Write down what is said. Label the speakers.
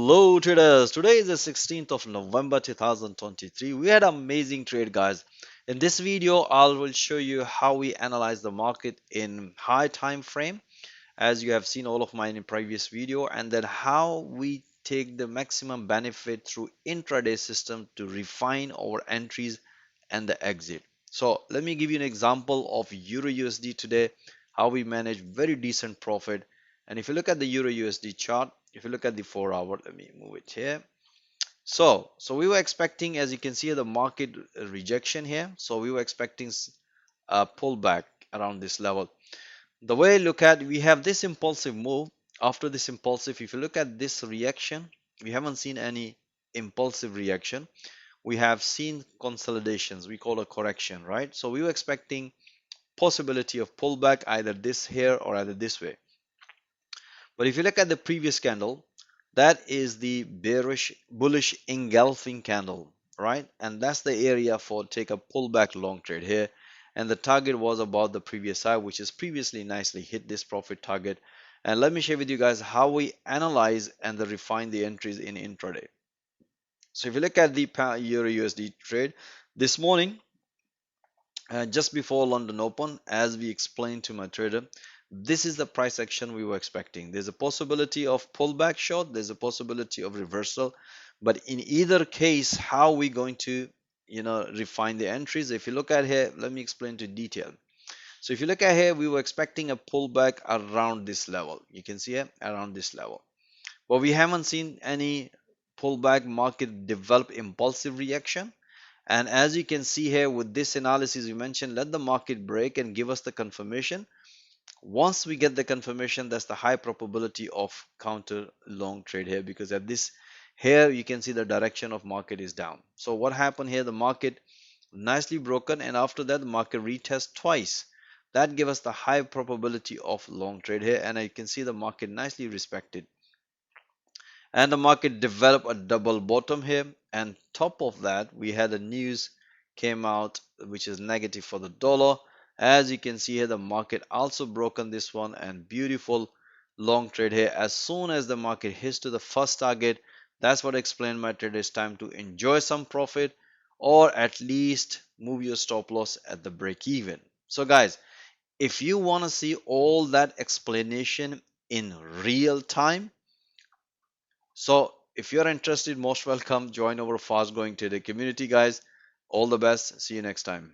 Speaker 1: Hello traders, today is the 16th of November 2023. We had an amazing trade guys. In this video, I will show you how we analyze the market in high time frame as you have seen all of mine in previous video, and then how we take the maximum benefit through intraday system to refine our entries and the exit. So let me give you an example of Euro USD today, how we manage very decent profit. And if you look at the Euro USD chart, if you look at the 4 hour, let me move it here. So we were expecting, as you can see, the market rejection here. So we were expecting a pullback around this level. The way I look at, we have this impulsive move. After this impulsive, if you look at this reaction, we haven't seen any impulsive reaction. We have seen consolidations, we call a correction, right? So we were expecting possibility of pullback either this here or either this way. But if you look at the previous candle, that is the bearish bullish engulfing candle, right? And that's the area for take a pullback long trade here. And the target was about the previous high, which is previously nicely hit this profit target. And let me share with you guys how we analyze and refine the entries in intraday. So if you look at the Euro USD trade this morning, just before London Open, as we explained to my trader, this is the price action we were expecting. There's a possibility of pullback short, there's a possibility of reversal, but in either case, how are we going to refine the entries? If you look at here, let me explain to detail. So if you look at here, we were expecting a pullback around this level. You can see it around this level, but we haven't seen any pullback market develop impulsive reaction. And as you can see here with this analysis, we mentioned let the market break and give us the confirmation. Once we get the confirmation, that's the high probability of counter long trade here, because at this here you can see the direction of market is down. So what happened here, the market nicely broken, and after that the market retest twice. That gave us the high probability of long trade here, and you can see the market nicely respected, and the market developed a double bottom here. And top of that, we had a news came out which is negative for the dollar. As you can see here, the market also broken this one, and beautiful long trade here. As soon as the market hits to the first target, that's what I explained my trade, is time to enjoy some profit, or at least move your stop loss at the break even. So guys, if you want to see all that explanation in real time, so if you're interested, most welcome. Join our fast growing trader community, guys. All the best. See you next time.